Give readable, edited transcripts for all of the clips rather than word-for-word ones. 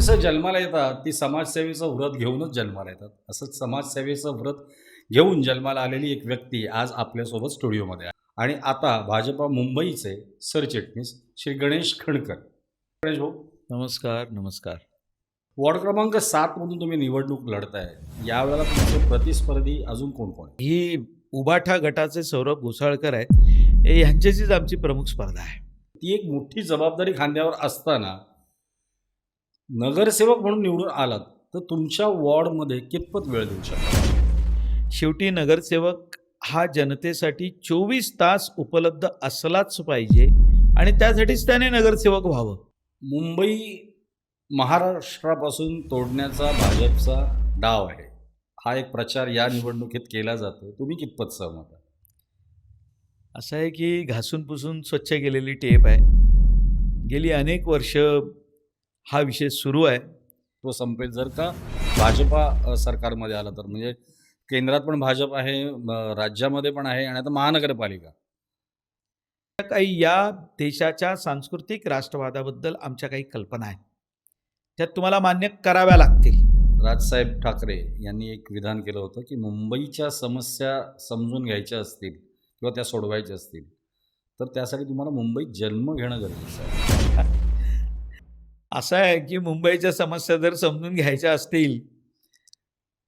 माणसं जन्माला येतात ती समाजसेवेचं व्रत घेऊनच जन्माला येतात. असंच समाजसेवेचं व्रत घेऊन जन्माला आलेली एक व्यक्ती आज आपल्यासोबत स्टुडिओमध्ये आहे. आणि आता भाजपा मुंबईचे सरचिटणीस श्री गणेश खणकर. गणेश भाऊ, नमस्कार, नमस्कार. वॉर्ड क्रमांक 7 मधून तुम्ही निवडणूक लढताय. यावेळेला तुमचे प्रतिस्पर्धी अजून कोण कोण आहे? ही उबाठा गटाचे सौरभ घोसाळकर आहेत. ह्यांच्याशीच आमची प्रमुख स्पर्धा आहे. ती एक मोठी जबाबदारी खांद्यावर असताना नगरसेवक म्हणून निवडून आलात तर तुमच्या वॉर्डमध्ये कितपत वेळ देऊ शकता? शेवटी नगरसेवक हा जनतेसाठी 24 तास उपलब्ध असलाच पाहिजे आणि त्यासाठीच त्याने नगरसेवक व्हावं. मुंबई महाराष्ट्रापासून तोडण्याचा भाजपचा डाव आहे. हा एक प्रचार या निवडणुकीत केला जातो. तुम्ही कितपत सहमत आहे? असं आहे की घासून पुसून स्वच्छ केलेली टेप आहे. गेली अनेक वर्ष हा विषय सुरू आहे. तो संपेल जर का भाजपा सरकारमध्ये आला तर. म्हणजे केंद्रात पण भाजप आहे, राज्यामध्ये पण आहे आणि आता महानगरपालिका. काही या देशाच्या सांस्कृतिक राष्ट्रवादाबद्दल आमच्या काही कल्पना आहेत. त्या तुम्हाला मान्य कराव्या लागतील. राजसाहेब ठाकरे यांनी एक विधान केलं होतं की मुंबईच्या समस्या समजून घ्यायच्या असतील किंवा त्या सोडवायच्या असतील तर त्यासाठी तुम्हाला मुंबईत जन्म घेणं गरजेचं आहे. असं आहे की मुंबईच्या समस्या जर समजून घ्यायच्या असतील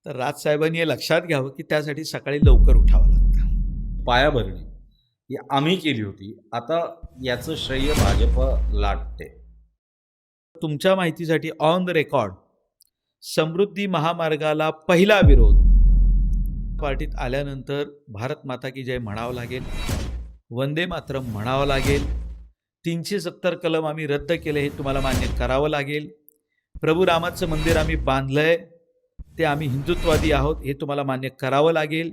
तर राजसाहेबांनी हे लक्षात घ्यावं की त्यासाठी सकाळी लवकर उठावं लागतं. पायाभरणी ही आम्ही केली होती. आता याचं श्रेय भाजप लाटते. तुमच्या माहितीसाठी ऑन द रेकॉर्ड समृद्धी महामार्गाला पहिला विरोध पार्टीत आल्यानंतर भारत माता की जय म्हणावं लागेल, वंदे मातरम म्हणावं लागेल, 370 कलम आम्ही रद्द केले हे तुम्हाला मान्य करावं लागेल, प्रभू रामाचं मंदिर आम्ही बांधलंय ते आम्ही हिंदुत्ववादी आहोत हे तुम्हाला मान्य करावं लागेल.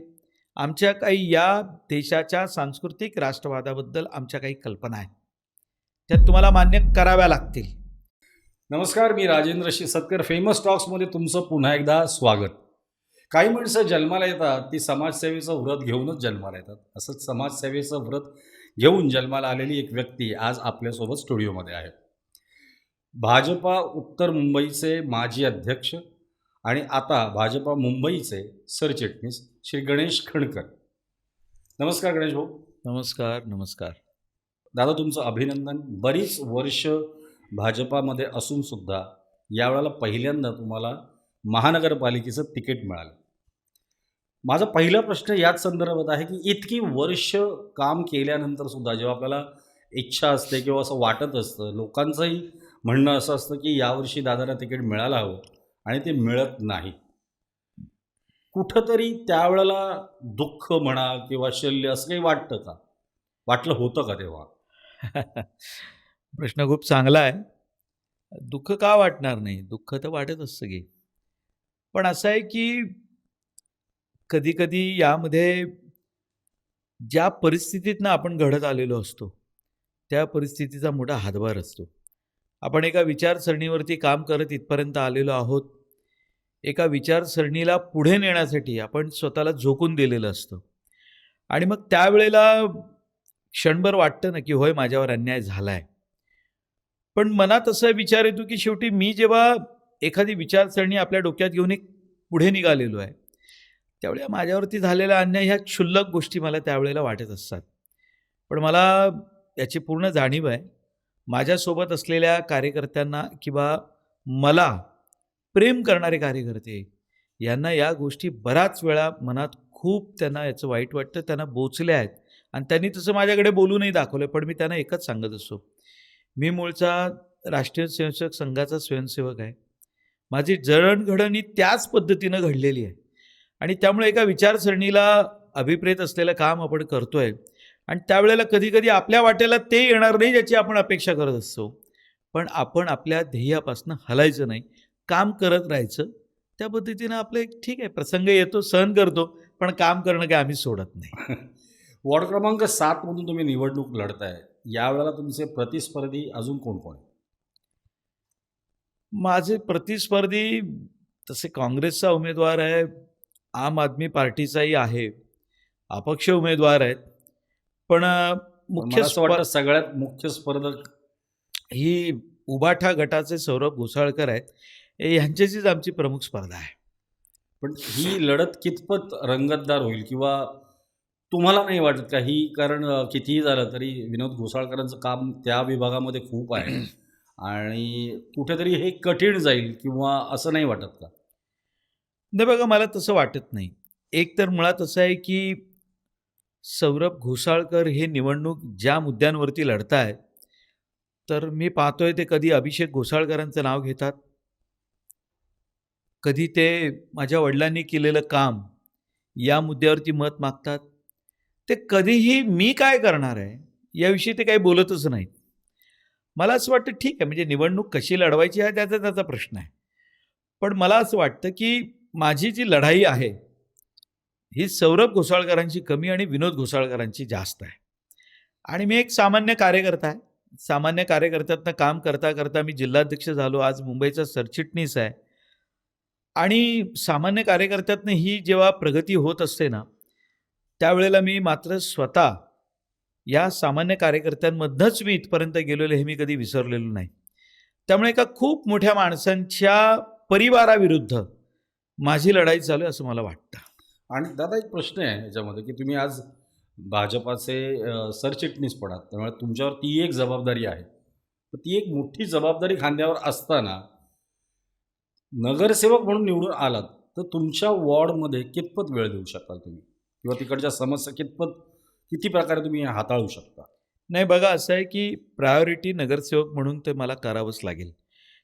आमच्या काही या देशाच्या सांस्कृतिक राष्ट्रवादाबद्दल आमच्या काही कल्पना आहेत. त्या तुम्हाला मान्य कराव्या लागतील. नमस्कार, मी राजेंद्र सतकर. फेमस टॉक्समध्ये तुमचं पुन्हा एकदा स्वागत. काही माणसं जन्माला येतात ती समाजसेवेचं व्रत घेऊनच जन्माला येतात. असंच समाजसेवेचं व्रत घेऊन जन्माला आलेली एक व्यक्ती आज आपल्यासोबत स्टुडिओमध्ये आहे. भाजपा उत्तर मुंबईचे माजी अध्यक्ष आणि आता भाजपा मुंबईचे सरचिटणीस श्री गणेश खणकर. नमस्कार गणेश भाऊ. नमस्कार, नमस्कार. दादा, तुमचं अभिनंदन. बरीच वर्ष भाजपामध्ये असूनसुद्धा यावेळेला पहिल्यांदा तुम्हाला महानगरपालिकेचं तिकीट मिळालं. माझा पहिला प्रश्न याच संदर्भात आहे की इतकी वर्ष काम केल्यानंतरसुद्धा जेव्हा आपल्याला इच्छा असते किंवा असं वाटत असतं, लोकांचंही म्हणणं असं असतं की यावर्षी दादाला तिकीट मिळायला हवं आणि ते मिळत नाही. कुठंतरी त्यावेळेला दुःख म्हणा किंवा शल्य असं काही वाटतं का? वाटलं होतं का तेव्हा? प्रश्न खूप चांगला आहे. दुःख का वाटणार नाही? दुःख तर वाटत असतं की. पण असं आहे की कधी-कधी यामध्ये ज्या परिस्थितीतनं आपण घडत आलेलो असतो, त्या परिस्थितीचा मोठा हातभार असतो. आपण एका विचारसरणीवरती काम करत इथपर्यंत आलेलो आहोत. एका विचारसरणीला पुढे नेण्यासाठी आपण स्वतःला झोकून दिलेलं असतं. आणि मग त्यावेळेला क्षणभर वाटतं ना की होय, माझ्यावर अन्याय झाला आहे. पण मनात असा विचार येतो की शेवटी मी जेव्हा एखादी विचारसरणी आपल्या डोक्यात घेऊन एक पुढे निघालेलो आहे, त्यावेळेला माझ्यावरती झालेला अन्याय ह्या क्षुल्लक गोष्टी मला त्यावेळेला वाटत असतात. पण मला याची पूर्ण जाणीव आहे. माझ्यासोबत असलेल्या कार्यकर्त्यांना किंवा मला प्रेम करणारे कार्यकर्ते यांना या गोष्टी बराच वेळा मनात खूप त्यांना याचं वाईट वाटतं, त्यांना बोचले आहेत आणि त्यांनी तसं माझ्याकडे बोलूनही दाखवलं. पण मी त्यांना एकच सांगत असतो, मी मूळचा राष्ट्रीय स्वयंसेवक संघाचा स्वयंसेवक आहे. माझी जडणघडण ही त्याच पद्धतीनं घडलेली आहे आणि त्यामुळे एका विचारसरणीला अभिप्रेत असलेलं काम आपण करतोय आणि त्यावेळेला कधीकधी आपल्या वाटेला ते येणार नाही ज्याची आपण अपेक्षा करत असतो. पण आपण आपल्या ध्येयापासून हलायचं नाही, काम करत राहायचं. त्या पद्धतीनं आपलं एक ठीक आहे, प्रसंग येतो, सहन करतो, पण काम करणं काय आम्ही सोडत नाही. वॉर्ड क्रमांक 7 मधून तुम्ही निवडणूक लढताय. यावेळेला तुमचे प्रतिस्पर्धी अजून कोण कोण आहे? माझे प्रतिस्पर्धी तसे काँग्रेसचा उमेदवार आहे, आम आदमी पार्टीचाही आहे, अपक्ष उमेदवार आहेत. पण मुख्य मला असं वाटतं सगळ्यात मुख्य स्पर्धक ही उबाठा गटाचे सौरभ घोसाळकर आहेत, ह्यांच्याशीच आमची प्रमुख स्पर्धा आहे. पण ही लढत कितपत रंगतदार होईल किंवा तुम्हाला नाही वाटत का ही, कारण कितीही झालं तरी विनोद घोसाळकरांचं काम त्या विभागामध्ये खूप आहे आणि कुठेतरी हे कठीण जाईल किंवा असं नाही वाटत का? नाही बघा, मला तसं वाटत नाही. एक तर मुळात असं आहे की सौरभ घोसाळकर हे निवडणूक ज्या मुद्द्यांवरती लढतायत, तर मी पाहतोय ते कधी अभिषेक घोसाळकरांचं नाव घेतात, कधी ते माझ्या वडिलांनी केलेलं काम या मुद्द्यावरती मत मागतात. ते कधीही मी काय करणार आहे याविषयी ते काही बोलतच नाहीत. मला असं वाटतं ठीक आहे, म्हणजे निवडणूक कशी लढवायची हा त्याचा त्याचा प्रश्न आहे. पण मला असं वाटतं की माझी जी लढाई आहे ही सौरभ घोसाळकरांची कमी आणि विनोद घोसाळकरांची जास्त आहे. आणि मी एक सामान्य कार्यकर्ता आहे. सामान्य कार्यकर्त्यातनं काम करता करता मी जिल्हाध्यक्ष झालो, आज मुंबईचा सरचिटणीस आहे. आणि सामान्य कार्यकर्त्यातनं ही जेव्हा प्रगती होत असते ना, त्यावेळेला मी मात्र स्वतः या सामान्य कार्यकर्त्यांमधनंच मी इथपर्यंत गेलेलो हे मी कधी विसरलेलो नाही. त्यामुळे एका खूप मोठ्या माणसांच्या परिवाराविरुद्ध माझी लढाई चालू आहे असं मला वाटतं. आणि दादा एक प्रश्न आहे याच्यामध्ये की तुम्ही आज भाजपाचे सरचिटणीस पडात, त्यामुळे तुमच्यावर ती एक जबाबदारी आहे. तर ती एक मोठी जबाबदारी खांद्यावर असताना नगरसेवक म्हणून निवडून आलात, तर तुमच्या वॉर्डमध्ये कितपत वेळ देऊ शकाल तुम्ही किंवा तिकडच्या समस्या किती प्रकारे तुम्ही हाताळू शकता? नाही बघा, असं आहे की प्रायोरिटी नगरसेवक म्हणून ते मला करावंच लागेल.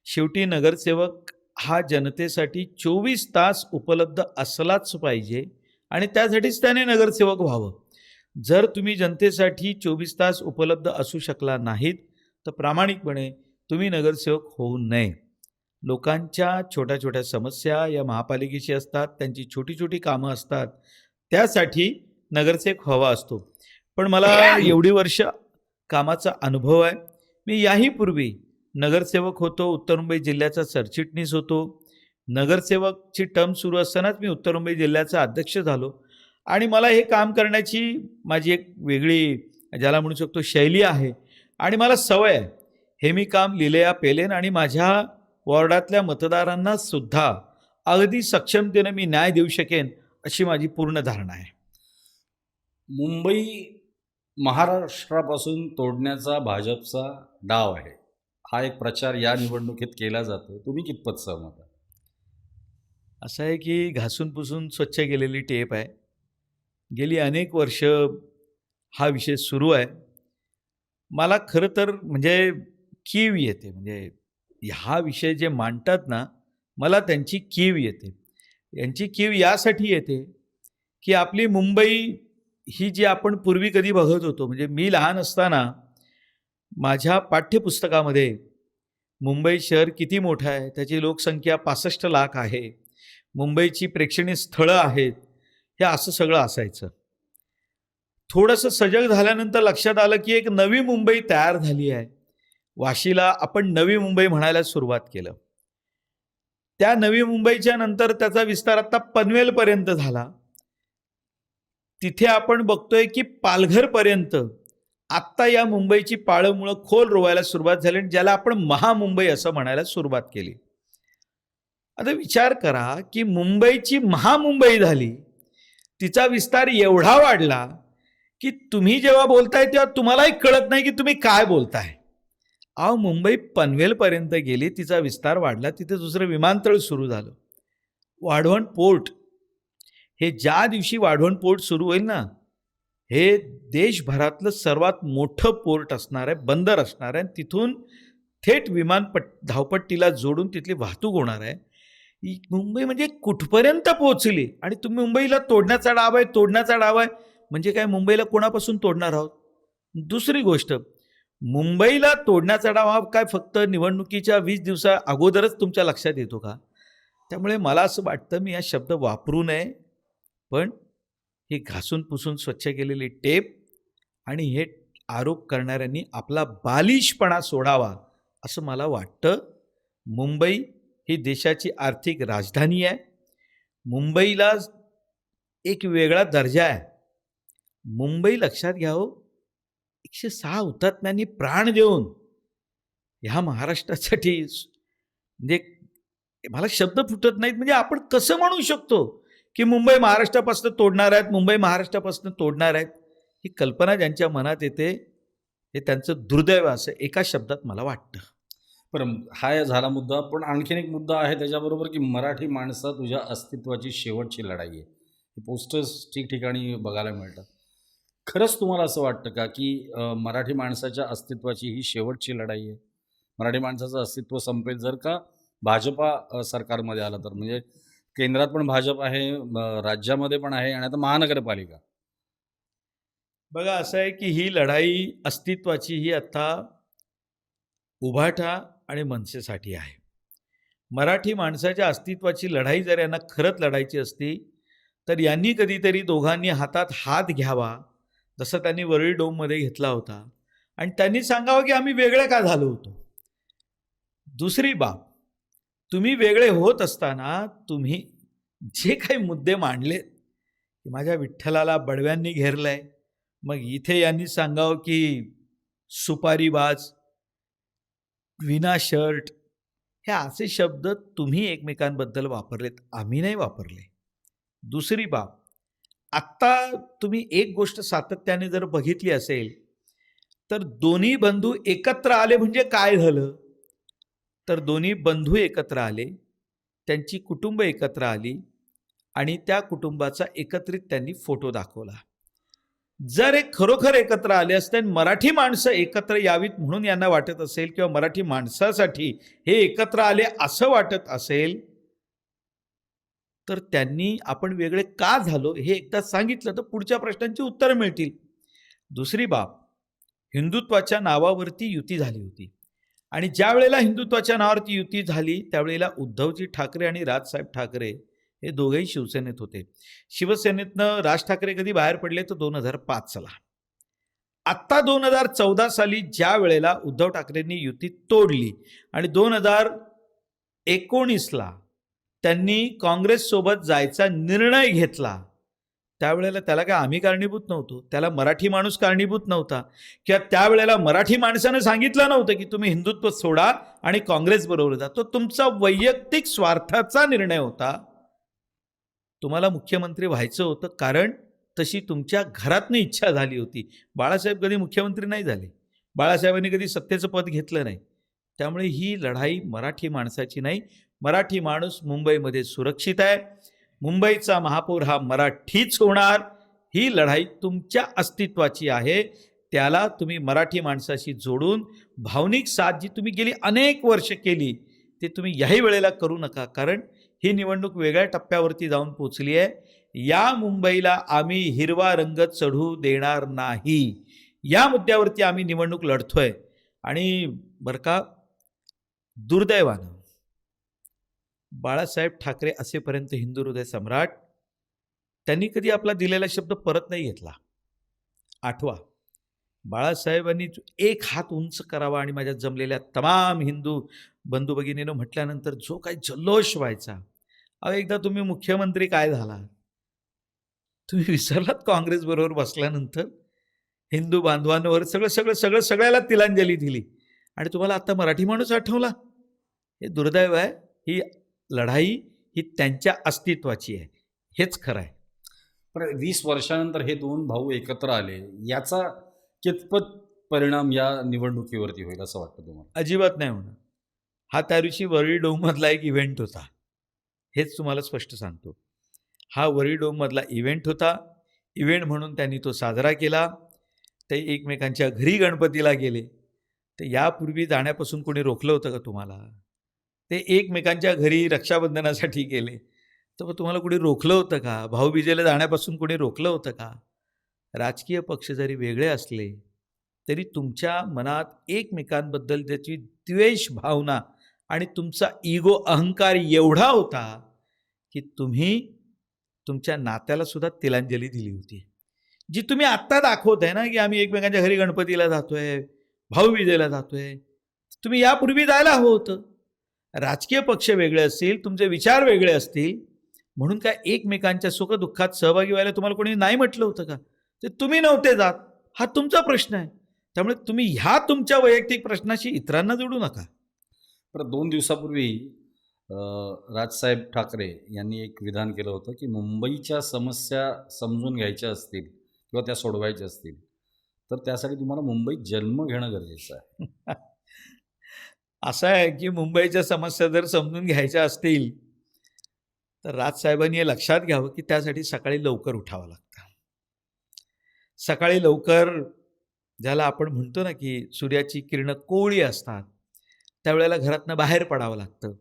शेवटी नगरसेवक हा जनतेसाठी 24 तास उपलब्ध असलाच पाहिजे आणि त्यासाठीच त्याने नगरसेवक व्हावं. जर तुम्ही जनतेसाठी 24 तास उपलब्ध असू शकला नाहीत, तर प्रामाणिकपणे तुम्ही नगरसेवक होऊ नये. लोकांच्या छोट्या छोट्या समस्या या महापालिकेशी असतात, त्यांची छोटी छोटी कामं असतात, त्यासाठी नगरसेवक हवा असतो. पण मला एवढी वर्ष कामाचा अनुभव आहे. मी याही पूर्वी नगरसेवक होतो, उत्तर मुंबई जिल्ह्याचा सरचिटणीस होतो. नगरसेवकची टर्म सुरू असतानाच मी उत्तर मुंबई जिल्ह्याचा अध्यक्ष झालो आणि मला हे काम करण्याची माझी एक वेगळी, ज्याला म्हणू शकतो, शैली आहे आणि मला सवय आहे. हे मी काम लिहिल्या पेलेन आणि माझ्या वॉर्डातल्या मतदारांना सुद्धा अगदी सक्षमतेने मी न्याय देऊ शकेन अशी माझी पूर्ण धारणा आहे. मुंबई महाराष्ट्रापासून तोडण्याचा भाजपचा डाव आहे, हा एक प्रचार या निवडणुकीत केला जातो. तुम्ही कितपत सहमत आहात? असं आहे की घासून पुसून स्वच्छ केलेली टेप आहे. गेली अनेक वर्ष हा विषय सुरू आहे. मला खरं तर म्हणजे कीव येते, म्हणजे हा विषय जे मांडतात ना, मला त्यांची कीव येते. यांची कीव यासाठी येते की आपली मुंबई ही जी आपण पूर्वी कधी बघत होतो, म्हणजे मी लहान असताना माझ्या पाठ्यपुस्तकामध्ये मुंबई शहर किती मोठं आहे, त्याची लोकसंख्या 65 लाख आहे, मुंबईची प्रेक्षणीय स्थळं आहेत, हे असं सगळं असायचं. थोडंसं सजग झाल्यानंतर लक्षात आलं की एक नवी मुंबई तयार झाली आहे. वाशीला आपण नवी मुंबई म्हणायला सुरुवात केलं. त्या नवी मुंबईच्या नंतर त्याचा विस्तार आता पनवेलपर्यंत झाला. तिथे आपण बघतोय की पालघरपर्यंत आत्ता या मुंबईची पाळंमुळं खोल रोवायला सुरुवात झाली आणि ज्याला आपण महामुंबई असं म्हणायला सुरुवात केली. आता विचार करा की मुंबईची महामुंबई झाली, तिचा विस्तार एवढा वाढला की तुम्ही जेव्हा बोलताय तेव्हा तुम्हालाही कळत नाही की तुम्ही काय बोलताय. अहो, मुंबई पनवेलपर्यंत गेली, तिचा विस्तार वाढला, तिथे दुसरं विमानतळ सुरू झालं. वाढवण पोर्ट, हे ज्या दिवशी वाढवण पोर्ट सुरू होईल ना, हे देशभरातलं सर्वात मोठं पोर्ट असणार आहे, बंदर असणार आहे. तिथून थेट धावपट्टीला जोडून तिथली वाहतूक होणार आहे. मुंबई म्हणजे कुठपर्यंत पोहोचली आणि तुम्ही मुंबईला तोडण्याचा डाव आहे म्हणजे काय, मुंबईला कोणापासून तोडणार आहोत? दुसरी गोष्ट, मुंबईला तोडण्याचा डाव हा काय फक्त निवडणुकीच्या 20 दिवसा अगोदरच तुमच्या लक्षात येतो का? त्यामुळे मला असं वाटतं मी हा शब्द वापरू नये, पण ही घासून पुसून स्वच्छ केलेली टेप आणि हे आरोप करणाऱ्यांनी आपला बालिशपणा सोडावा असं मला वाटतं. मुंबई ही देशाची आर्थिक राजधानी आहे. मुंबईला एक वेगळा दर्जा आहे. मुंबई लक्षात घ्या हो, 106 हुतात्म्यांनी प्राण देऊन ह्या महाराष्ट्रासाठी म्हणजे मला शब्द फुटत नाहीत. म्हणजे आपण कसं म्हणू शकतो की मुंबई महाराष्ट्रापासून तोडणार आहेत, मुंबई महाराष्ट्रापासून तोडणार आहेत? ही कल्पना ज्यांच्या मनात येते हे त्यांचं दुर्दैव असं एका शब्दात मला वाटतं. पण हा झाला मुद्दा, पण आणखीन एक मुद्दा आहे त्याच्याबरोबर, की मराठी माणसा तुझ्या अस्तित्वाची शेवटची लढाई आहे. हे पोस्टर्स ठिकठिकाणी बघायला मिळतात. खरंच तुम्हाला असं वाटतं का, की मराठी माणसाच्या अस्तित्वाची ही शेवटची लढाई आहे? मराठी माणसाचं अस्तित्व संपेल जर का भाजपा सरकारमध्ये आलं तर? म्हणजे केंद्रात पण भाजप आहे, राज्यामध्ये पण आहे आणि आता महानगरपालिका. बघा असं आहे की ही लढाई अस्तित्वाची ही आता उभाटा आणि मनसेसाठी आहे. मराठी माणसाच्या अस्तित्वाची लढाई जर यांना खरंच लढायची असती तर यांनी कधीतरी दोघांनी हातात हात घ्यावा, जसं त्यांनी वरळी डोममध्ये घेतला होता, आणि त्यांनी सांगावं की आम्ही वेगळे का झालो होतो. दुसरी बाब, तुम्ही वेगळे होत असताना तुम्ही जे काही मुद्दे मांडलेत की माझ्या विठ्ठलाला बडव्यांनी घेरलंय, मग इथे यांनी सांगावं की सुपारीबाज, विना शर्ट, हे असे शब्द तुम्ही एकमेकांबद्दल वापरलेत, आम्ही नाही वापरले. दुसरी बाब, आत्ता तुम्ही एक गोष्ट सातत्याने जर बघितली असेल तर दोन्ही बंधू एकत्र आले म्हणजे काय झालं? तर दोन्ही बंधू एकत्र आले, त्यांची कुटुंब एकत्र आली आणि त्या कुटुंबाचा एकत्रित त्यांनी फोटो दाखवला. जर एक खरोखर एकत्र आले असते आणि मराठी माणसं एकत्र यावीत म्हणून यांना वाटत असेल किंवा मराठी माणसासाठी हे एकत्र आले असं वाटत असेल तर त्यांनी आपण वेगळे का झालो हे एकदा सांगितलं तर पुढच्या प्रश्नांची उत्तरं मिळतील. दुसरी बाब, हिंदुत्वाच्या नावावरती युती झाली होती आणि ज्या वेळेला हिंदुत्वाच्या नावावरती युती झाली त्यावेळेला उद्धवजी ठाकरे आणि राजसाहेब ठाकरे हे दोघेही शिवसेनेत होते. शिवसेनेतनं राज ठाकरे कधी बाहेर पडले तर 2005 ला. आत्ता 2014 साली ज्या वेळेला उद्धव ठाकरेंनी युती तोडली आणि 2019 ला त्यांनी काँग्रेससोबत जायचा निर्णय घेतला, त्यावेळेला त्याला काय आम्ही कारणीभूत नव्हतो, त्याला मराठी माणूस कारणीभूत नव्हता, किंवा त्यावेळेला मराठी माणसानं सांगितलं नव्हतं की तुम्ही हिंदुत्व सोडा आणि काँग्रेसबरोबर जा. तो तुमचा वैयक्तिक स्वार्थाचा निर्णय होता. तुम्हाला मुख्यमंत्री व्हायचं होतं कारण तशी तुमच्या घरातनं इच्छा झाली होती. बाळासाहेब कधी मुख्यमंत्री नाही झाले, बाळासाहेबांनी कधी सत्तेचं पद घेतलं नाही. त्यामुळे ही लढाई मराठी माणसाची नाही. मराठी माणूस मुंबईमध्ये सुरक्षित आहे, मुंबईचा महापौर हा मराठीच होणार. ही लढाई तुमच्या अस्तित्वाची आहे, त्याला तुम्ही मराठी माणसाशी जोडून भावनिक साथ जी तुम्ही गेली अनेक वर्ष केली ते तुम्ही याही वेळेला करू नका, कारण ही निवडणूक वेगळ्या टप्प्यावरती जाऊन पोचली आहे. या मुंबईला आम्ही हिरवा रंग चढू देणार नाही, या मुद्द्यावरती आम्ही निवडणूक लढतोय. आणि बरं का, दुर्दैवानं बाळासाहेब ठाकरे असेपर्यंत हिंदू हृदय सम्राट, त्यांनी कधी आपला दिलेला शब्द परत नाही घेतला. आठवा, बाळासाहेबांनी एक हात उंच करावा आणि माझ्या जमलेल्या तमाम हिंदू बंधू भगिनीनं म्हटल्यानंतर जो काही जल्लोष व्हायचा, अहो एकदा तुम्ही मुख्यमंत्री काय झाला, तुम्ही विसरलात काँग्रेसबरोबर बसल्यानंतर हिंदू बांधवांवर सगळ्याला तिलांजली दिली आणि तुम्हाला आता मराठी माणूस आठवला. हे दुर्दैव आहे. ही लढाई ही त्यांच्या अस्तित्वाची आहे, हेच खरं आहे. पण 20 वर्षानंतर हे दोन भाऊ एकत्र आले, याचा कितपत परिणाम या निवडणुकीवरती होईल असं वाटतं तुम्हाला? अजिबात नाही होणार. हा त्या दिवशी वरळी डोममधला एक इव्हेंट होता, हेच तुम्हाला स्पष्ट सांगतो. हा वरळी डोममधला इव्हेंट होता. इव्हेंट म्हणून त्यांनी तो साजरा केला. ते एकमेकांच्या घरी गणपतीला गेले. तर यापूर्वी जाण्यापासून कोणी रोखलं होतं का तुम्हाला? ते एकमेकांच्या घरी रक्षाबंधनासाठी गेले, तर तुम्हाला कोणी रोखलं होतं का? भाऊबीजेला जाण्यापासून कोणी रोखलं होतं का? राजकीय पक्ष जरी वेगळे असले तरी तुमच्या मनात एकमेकांबद्दल त्याची द्वेष भावना आणि तुमचा इगो, अहंकार एवढा होता की तुम्ही तुमच्या नात्याला सुद्धा तिलांजली दिली होती, जी तुम्ही आत्ता दाखवत आहे ना की आम्ही एकमेकांच्या घरी गणपतीला जातोय, भाऊबीजेला जातोय. तुम्ही यापूर्वी जायला हवं होतं. राजकीय पक्ष वेगळे असतील, तुमचे विचार वेगळे असतील म्हणून काय एकमेकांच्या सुखदुःखात सहभागी व्हायला तुम्हाला कोणी नाही म्हटलं होतं का? ते तुम्ही नव्हते जात, हा तुमचा प्रश्न आहे. त्यामुळे तुम्ही ह्या तुमच्या वैयक्तिक प्रश्नाशी इतरांना जोडू नका. तर 2 दिवसापूर्वी राजसाहेब ठाकरे यांनी एक विधान केलं होतं की मुंबईच्या समस्या समजून घ्यायच्या असतील किंवा त्या सोडवायच्या असतील तर त्यासाठी तुम्हाला मुंबईत जन्म घेणं गरजेचं आहे. असं आहे की मुंबईच्या समस्या जर समजून घ्यायच्या असतील तर राजसाहेबांनी हे लक्षात घ्यावं की त्यासाठी सकाळी लवकर उठावं लागतं. सकाळी लवकर, ज्याला आपण म्हणतो ना की सूर्याची किरणं कोवळी असतात, त्यावेळेला घरातनं बाहेर पडावं लागतं.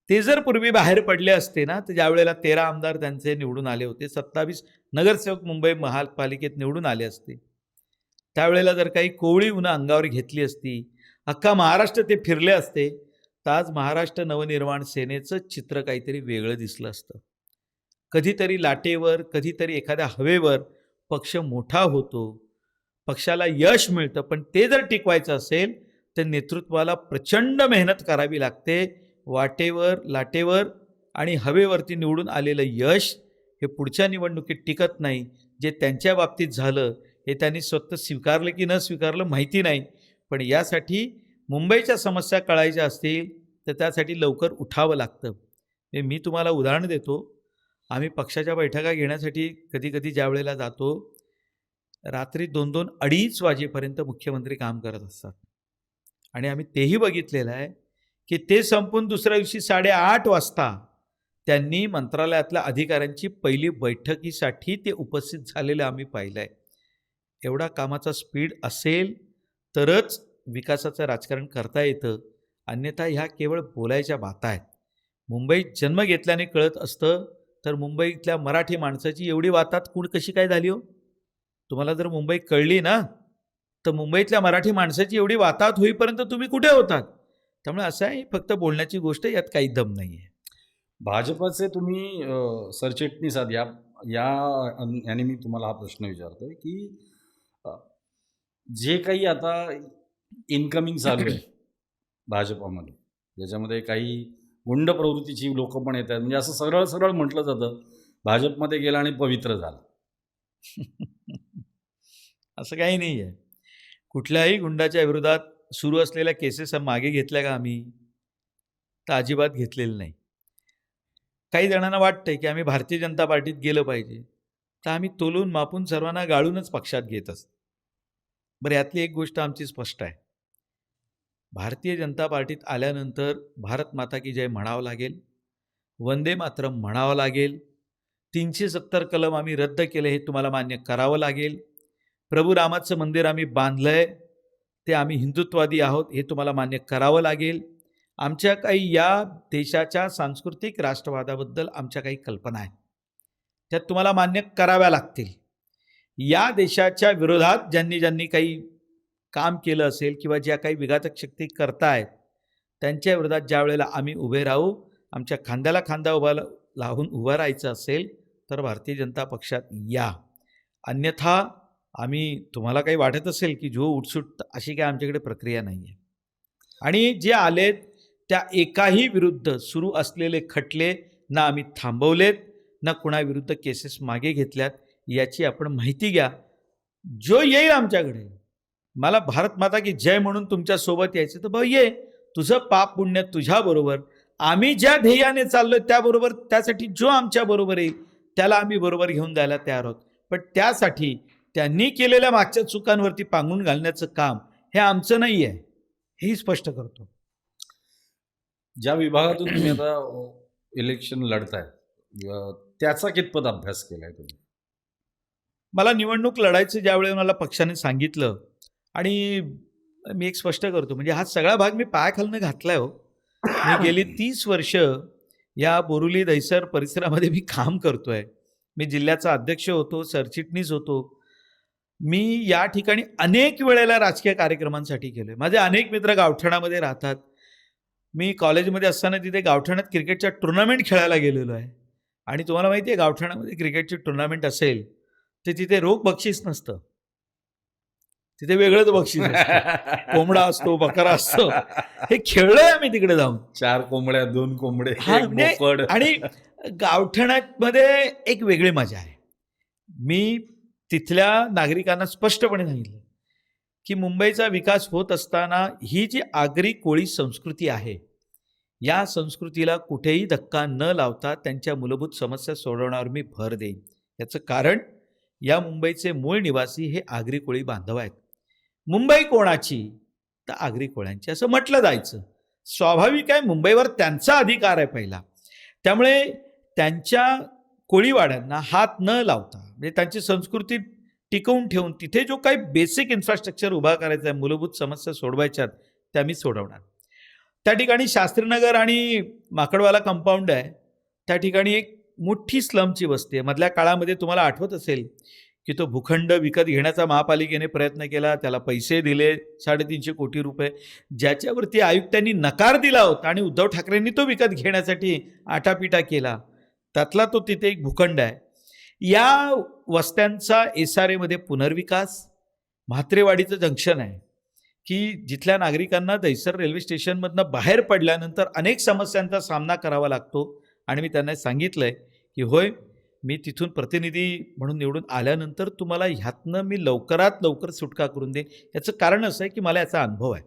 ते जर पूर्वी बाहेर पडले असते ना, तर ज्या वेळेला 13 आमदार त्यांचे निवडून आले होते, 27 नगरसेवक मुंबई महापालिकेत निवडून आले असते, त्यावेळेला जर काही कोवळी उन्हं अंगावर घेतली असती, अख्खा महाराष्ट्र ते फिरले असते, तर आज महाराष्ट्र नवनिर्माण सेनेचं चित्र काहीतरी वेगळं दिसलं असतं. कधीतरी लाटेवर, कधीतरी एखाद्या हवेवर पक्ष मोठा होतो, पक्षाला यश मिळतं, पण ते जर टिकवायचं असेल तर नेतृत्वाला प्रचंड मेहनत करावी लागते. वाटेवर, लाटेवर आणि हवेवरती निवडून आलेलं यश हे पुढच्या निवडणुकीत टिकत नाही. जे त्यांच्या बाबतीत झालं हे त्यांनी स्वतः स्वीकारलं की न स्वीकारलं माहिती नाही, पण यासाठी मुंबईच्या समस्या कळायच्या असतील तर त्यासाठी लवकर उठावं लागतं. मी तुम्हाला उदाहरण देतो. आम्ही पक्षाच्या बैठका घेण्यासाठी कधी कधी ज्या वेळेला जातो, रात्री 2-2, 2:30 वाजेपर्यंत मुख्यमंत्री काम करत असतात. आणि आम्ही तेही बघितलेलं आहे की ते संपून दुसऱ्या दिवशी 8:30 वाजता त्यांनी मंत्रालयातल्या अधिकाऱ्यांची पहिली बैठकीसाठी ते उपस्थित झालेलं आम्ही पाहिलं आहे. एवढा कामाचा स्पीड असेल तरच विकासाचं राजकारण करता येतं, अन्यथा ह्या केवळ बोलायच्या बाता आहेत. मुंबईत जन्म घेतल्याने कळत असतं, तर मुंबईतल्या मराठी माणसाची एवढी वातात कुण कशी काय झाली हो? तुम्हाला जर मुंबई कळली ना, तर मुंबईतल्या मराठी माणसाची एवढी वाताहत होईपर्यंत तुम्ही कुठे होतात? त्यामुळे असं आहे, फक्त बोलण्याची गोष्ट, यात काही दम नाही आहे. भाजपचे तुम्ही सरचिटणीस आहात. याने मी तुम्हाला हा प्रश्न विचारतोय की जे काही आता इनकमिंग चालू आहे भाजपमध्ये, ज्याच्यामध्ये काही गुंड प्रवृत्तीची लोक पण येत आहेत, म्हणजे असं सरळ सरळ म्हटलं जातं भाजपमध्ये गेला आणि पवित्र झाला. असं काही नाही आहे. कुठल्याही गुंडाच्या विरोधात सुरू असलेल्या केसेस मागे घेतल्या का आम्ही? तर अजिबात घेतलेलं नाही. काही जणांना वाटतंय की आम्ही भारतीय जनता पार्टीत गेलं पाहिजे, तर आम्ही तोलून मापून सर्वांना गाळूनच पक्षात घेत असतो. बरं, यातली एक गोष्ट आमची स्पष्ट आहे. भारतीय जनता पार्टीत आल्यानंतर भारत माता की जय म्हणावं लागेल, वंदे मातरम म्हणावं लागेल, 370 कलम आम्ही रद्द केले हे तुम्हाला मान्य करावं लागेल, प्रभू रामाचं मंदिर आम्ही बांधलंय, ते आम्ही हिंदुत्ववादी आहोत हे तुम्हाला मान्य करावं लागेल. आमच्या काही या देशाच्या सांस्कृतिक राष्ट्रवादाबद्दल आमच्या काही कल्पना आहेत, त्यात तुम्हाला मान्य कराव्या लागतील. या देशाच्या विरोधात ज्यांनी ज्यांनी काही काम केलं असेल किंवा ज्या काही विघातक शक्ती करतायत, त्यांच्या विरोधात ज्या वेळेला आम्ही उभे राहू, आमच्या खांद्याला खांदा लावून उभं राहायचं असेल तर भारतीय जनता पक्षात या. अन्यथा आम्ही, तुम्हाला काही वाटत असेल की जो उठसूट, अशी काय आमच्याकडे प्रक्रिया नाही आहे. आणि जे आलेत त्या एकाही विरुद्ध सुरू असलेले खटले ना आम्ही थांबवलेत, ना कुणाविरुद्ध केसेस मागे घेतल्यात. याची आपण माहिती घ्या. जो येईल आमच्याकडे, मला भारत माता की जय म्हणून तुमच्या सोबत यायचं तर भाऊ ये, तुझं पाप पुण्य तुझ्याबरोबर. आम्ही ज्या ध्येयाने चाललोय त्याबरोबर, त्यासाठी जो आमच्या बरोबर येईल त्याला आम्ही बरोबर घेऊन जायला तयार आहोत. पण त्यासाठी त्यांनी केलेल्या मागच्या चुकांवरती पांघरून घालण्याचं काम हे आमचं नाही आहे, हेही स्पष्ट करतो. ज्या विभागातून तुम्ही आता इलेक्शन लढताय, त्याचा कितपत अभ्यास केलाय तुम्ही? मला निवडणूक लढायचं ज्यावेळी मला पक्षाने सांगितलं, आणि मी एक स्पष्ट करतो, म्हणजे हा सगळा भाग मी पायाखालनं घातलाय हो. मी गेली 30 वर्ष या बोरुली दहिसर परिसरामध्ये मी काम करतोय. मी जिल्ह्याचा अध्यक्ष होतो, सरचिटणीस होतो. मी या ठिकाणी अनेक वेळेला राजकीय कार्यक्रमांसाठी गेलोय. माझे अनेक मित्र गावठाणामध्ये राहतात. मी कॉलेजमध्ये असताना तिथे गावठाणात क्रिकेटच्या टुर्नामेंट खेळायला गेलेलो आहे. आणि तुम्हाला माहिती आहे, गावठाणामध्ये क्रिकेटची टुर्नामेंट असेल तर तिथे रोख बक्षीस नसतं, तिथे वेगळंच बक्षीस असतं. कोंबडा असतो, बकरा असतो. हे खेळलोय आम्ही तिकडे जाऊन. 4 कोंबड्या, 2 कोंबडे, हा, 1 बोकड. आणि गावठाणामध्ये एक वेगळी मजा आहे. मी तिथल्या नागरिकांना स्पष्टपणे सांगितलं की मुंबईचा विकास होत असताना ही जी आगरी कोळी संस्कृती आहे, या संस्कृतीला कुठेही धक्का न लावता त्यांच्या मूलभूत समस्या सोडवण्यावर मी भर देईन. याचं कारण या मुंबईचे मूळ निवासी हे आगरी कोळी बांधव आहेत. मुंबई कोणाची? तर आगरी कोळ्यांची असं म्हटलं जायचं. स्वाभाविक आहे, मुंबईवर त्यांचा अधिकार आहे पहिला. त्यामुळे त्यांच्या कोळीवाड्यांना हात न लावता म्हणजे त्यांची संस्कृती टिकवून ठेवून तिथे जो काही बेसिक इन्फ्रास्ट्रक्चर उभा करायचा आहे, मूलभूत समस्या सोडवायच्यात, त्या मी सोडवणार. त्या ठिकाणी शास्त्रीनगर आणि माकडवाला कंपाऊंड आहे. त्या ठिकाणी एक मोठी स्लमची वस्ती आहे. मधल्या काळामध्ये तुम्हाला आठवत असेल की तो भूखंड विकत घेण्याचा महापालिकेने प्रयत्न केला, त्याला पैसे दिले 350 कोटी रुपये, ज्याच्यावरती आयुक्तांनी नकार दिला होता आणि उद्धव ठाकरेंनी तो विकत घेण्यासाठी आटापिटा केला. त्यातला तो तिथे एक भूखंड आहे. या वस्त्यांचा एसआरएमध्ये पुनर्विकास, म्हात्रेवाडीचं जंक्शन आहे की जिथल्या नागरिकांना दहिसर रेल्वे स्टेशनमधनं बाहेर पडल्यानंतर अनेक समस्यांचा सामना करावा लागतो. आणि मी त्यांना सांगितलं आहे की होय, मी तिथून प्रतिनिधी म्हणून निवडून आल्यानंतर तुम्हाला ह्यातनं मी लवकरात लवकर सुटका करून देईन. याचं कारण असं आहे की मला याचा अनुभव आहे.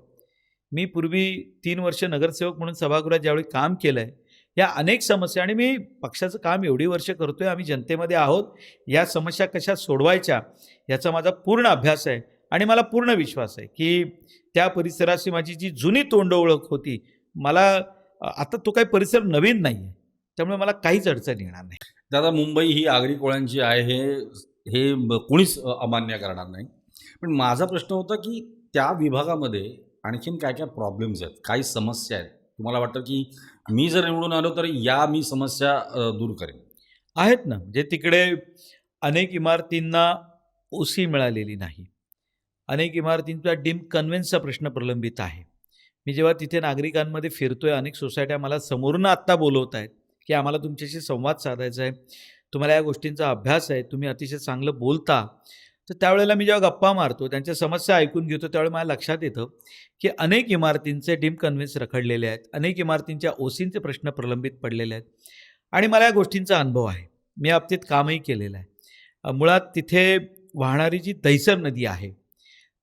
मी पूर्वी 3 वर्ष नगरसेवक म्हणून सभागृहात ज्यावेळी काम केलं आहे, या अनेक समस्या, आणि मी पक्षाचं काम एवढी वर्ष करतो आहे, आम्ही जनतेमध्ये आहोत, या समस्या कशा सोडवायच्या याचा माझा पूर्ण अभ्यास आहे. आणि मला पूर्ण विश्वास आहे की त्या परिसराशी माझी जी जुनी तोंड ओळख होती, मला आता तो काही परिसर नवीन नाही आहे, त्यामुळे मला काहीच अडचण येणार नाही. दादा, मुंबई ही आगरी कोळ्यांची आहे हे हे कोणीच अमान्य करणार नाही. पण माझा प्रश्न होता की त्या विभागामध्ये आणखीन काय काय प्रॉब्लेम्स आहेत, काही समस्या आहेत, तुम्हाला वाटतं की मी जर निवडून आलो तर या मी समस्या दूर करेन? आहेत ना, म्हणजे तिकडे अनेक इमारतींना ओसी मिळालेली नाही. अनेक इमारतींचा डीम कन्व्हेन्सचा प्रश्न प्रलंबित आहे. मी जेव्हा तिथे नागरिकांमध्ये फिरतोय, अनेक सोसायट्या मला समोरून आत्ता बोलवत आहेत की आम्हाला तुमच्याशी संवाद साधायचा आहे, तुम्हाला या गोष्टींचा अभ्यास आहे, तुम्ही अतिशय चांगलं बोलता. तर त्यावेळेला मी जेव्हा गप्पा मारतो, त्यांच्या समस्या ऐकून घेतो, त्यावेळी मला लक्षात येतं की अनेक इमारतींचे डीम कन्व्हेन्स रखडलेले आहेत, अनेक इमारतींच्या ओसींचे प्रश्न प्रलंबित पडलेले आहेत. आणि मला या गोष्टींचा अनुभव आहे. मी या बाबतीत कामही केलेलं आहे. मुळात तिथे वाहणारी जी दहिसर नदी आहे,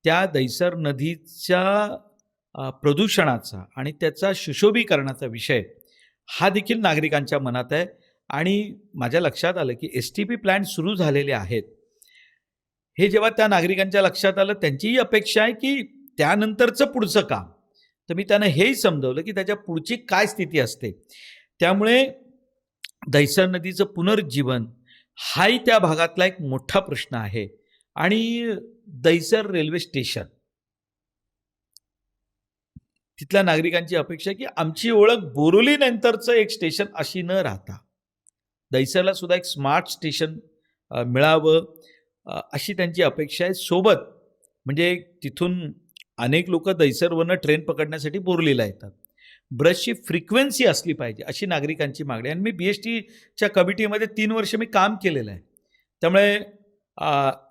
त्या दहिसर नदीच्या प्रदूषणाचा आणि त्याचा सुशोभीकरणाचा विषय हा देखील नागरिकांच्या मनात आहे. आणि माझ्या लक्षात आलं की STP प्लॅन्ट सुरू झालेले आहेत. हे जेव्हा त्या नागरिकांच्या लक्षात आलं, त्यांचीही अपेक्षा आहे की त्यानंतरचं पुढचं काम. तर मी त्यांना हेही समजवलं की त्याच्या पुढची काय स्थिती असते. त्यामुळे दहिसर नदीचं पुनरुज्जीवन हाही त्या भागातला एक मोठा प्रश्न आहे. आणि दहिसर रेल्वे स्टेशन, तिथल्या नागरिकांची अपेक्षा आहे की आमची ओळख बोरिवली नंतरचं एक स्टेशन अशी न राहता दहिसरला सुद्धा एक स्मार्ट स्टेशन मिळावं, अशी त्यांची अपेक्षा आहे. सोबत म्हणजे तिथून अनेक लोक दहिसरवरनं ट्रेन पकडण्यासाठी बोरिवलीला येतात, ब्रशची फ्रिक्वेन्सी असली पाहिजे अशी नागरिकांची मागणी. आणि मी BSTच्या कमिटीमध्ये 3 वर्ष मी काम केलेलं आहे. त्यामुळे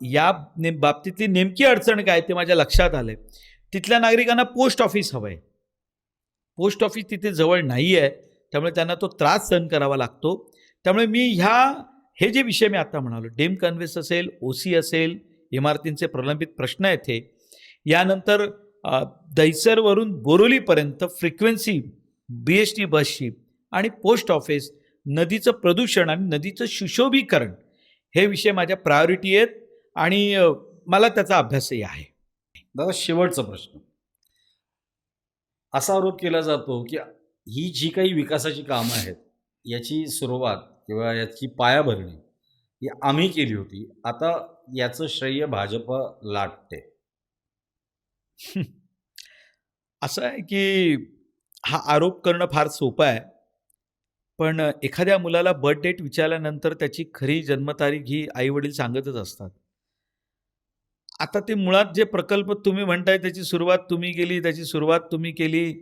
या बाबतीतली नेमकी अडचण काय ते माझ्या लक्षात आलं आहे. तिथल्या नागरिकांना पोस्ट ऑफिस हवं आहे. पोस्ट ऑफिस तिथे जवळ नाही आहे, त्यामुळे त्यांना तो त्रास सहन करावा लागतो. त्यामुळे मी हे जे विषय मी आता म्हणालो, डीम कन्व्हेन्स असेल, OC असेल, इमारतींचे प्रलंबित प्रश्न आहेत हे, यानंतर दहिसरवरून बोरिवलीपर्यंत फ्रिक्वेन्सी BST बसची आणि पोस्ट ऑफिस, नदीचं प्रदूषण आणि नदीचं सुशोभीकरण, हे विषय माझ्या प्रायोरिटी आहेत आणि मला त्याचा अभ्यासही आहे. दादा, शेवटचा प्रश्न. असा आरोप केला जातो की ही जी काही विकासाची कामं आहेत, याची सुरुवात किंवा याची पायाभरणी ही आम्ही केली होती, आता याचं श्रेय भाजप लाटते. असं आहे की हा आरोप करणं फार सोपं आहे, पण एखाद्या मुलाला बर्थ डेट विचारल्यानंतर त्याची खरी जन्मतारीख ही आईवडील सांगतच असतात. आता ते मुळात जे प्रकल्प तुम्ही म्हणताय त्याची सुरुवात तुम्ही केली,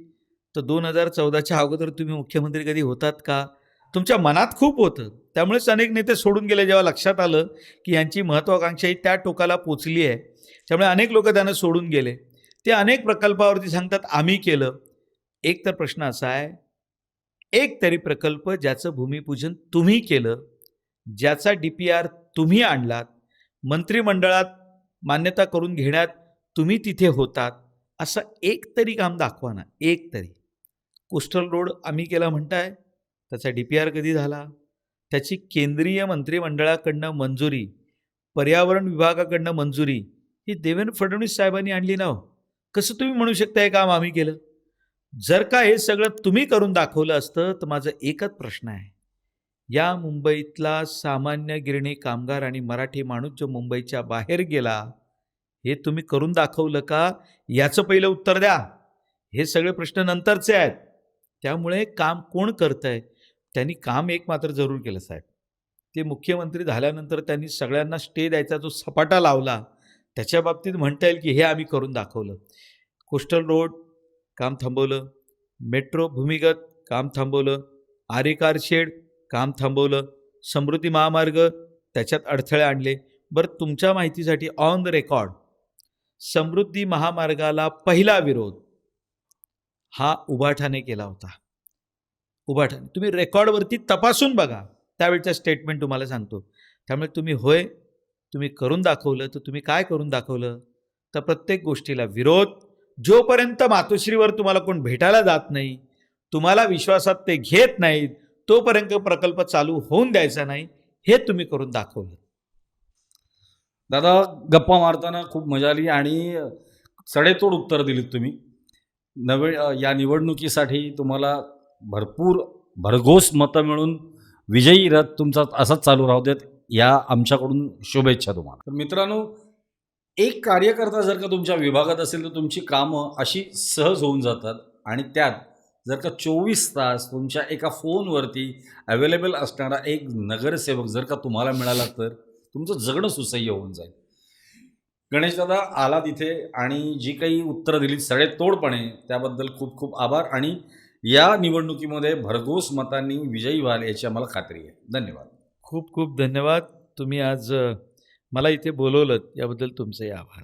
तर 2014च्या अगोदर तुम्ही मुख्यमंत्री कधी होतात का? तुमच्या मनात खूप होतं. त्यामुळेच अनेक नेते सोडून गेले. जेव्हा लक्षात आलं की यांची महत्त्वाकांक्षा ही त्या टोकाला पोचली आहे, त्यामुळे अनेक लोक त्यांना सोडून गेले. ते अनेक प्रकल्पावरती सांगतात आम्ही केलं. एक तर प्रश्न असा आहे, एक तरी प्रकल्प ज्याचं भूमिपूजन तुम्ही केलं, ज्याचा DPR तुम्ही आणलात, मंत्रिमंडळात मान्यता करून घेण्यात तुम्ही तिथे होतात, असं एक तरी काम दाखवा ना, एक तरी. कोस्टल रोड आम्ही केला म्हणताय, त्याचा DPR कधी झाला? त्याची केंद्रीय मंत्रिमंडळाकडनं मंजुरी, पर्यावरण विभागाकडनं मंजुरी, ही देवेंद्र फडणवीस साहेबांनी आणली ना हो. कसं तुम्ही म्हणू शकता हे काम आम्ही केलं? जर का हे सगळं तुम्ही करून दाखवलं असतं, तर माझा एकच प्रश्न आहे. या मुंबईतला सामान्य गिरणी कामगार आणि मराठी माणूस जो मुंबईच्या बाहेर गेला, हे तुम्ही करून दाखवलं का? याचं पहिलं उत्तर द्या. हे सगळे प्रश्न नंतरचे आहेत. त्यामुळे काम कोण करतंय? त्यांनी काम एक मात्र जरूर केलं साहेब. ते मुख्यमंत्री झाल्यानंतर त्यांनी सगळ्यांना स्टे द्यायचा जो सपाटा लावला, त्याच्या बाबतीत म्हणता येईल की हे आम्ही करून दाखवलं. कोस्टल रोड काम थांबवलं, मेट्रो भूमिगत काम थांबवलं, आरे कारशेड काम थांबवलं, समृद्धी महामार्ग त्याच्यात अडथळे आणले. बरं तुमच्या माहितीसाठी ऑन द रेकॉर्ड, समृद्धी महामार्गाला पहिला विरोध हा उभाठाने केला होता. उभाठाने तुम्ही रेकॉर्डवरती तपासून बघा, त्यावेळचं स्टेटमेंट तुम्हाला सांगतो. त्यामुळे तुम्ही करून दाखवलं. तर तुम्ही काय करून दाखवलं? तर प्रत्येक गोष्टीला विरोध. जोपर्यंत मातोश्रीवर तुम्हाला कोण भेटायला जात नाही, तुम्हाला विश्वासात ते घेत नाहीत, तोपर्यंत प्रकल्प चालू होऊन द्यायचा नाही, हे तुम्ही करून दाखवलं. दादा, गप्पा मारताना खूप मजा आली आणि सडेतोड उत्तर दिलीत तुम्ही. या निवडणुकीसाठी तुम्हाला भरपूर भरघोस मतं मिळून विजयी रथ तुमचा असाच चालू राहू देत, या आमच्याकडून शुभेच्छा तुम्हाला. तर मित्रांनो, एक कार्यकर्ता जर का तुमच्या विभागात असेल तर तुमची कामं अशी सहज होऊन जातात. आणि त्यात जर का 24 तास तुमच्या एका फोनवरती अवेलेबल असणारा एक नगरसेवक जर का तुम्हाला मिळाला तर तुमचं जगणं सुसह्य होऊन जाईल. गणेशदादा आलात इथे आणि जी काही उत्तरं दिलीत सडेतोडपणे, त्याबद्दल खूप खूप आभार. आणि या निवडणुकीमध्ये भरघोस मतांनी विजयी व्हाल याची आम्हाला खात्री आहे. धन्यवाद. खूप खूप धन्यवाद. तुम्ही आज मला इथे बोलवलं याबद्दल तुमचेही आभार.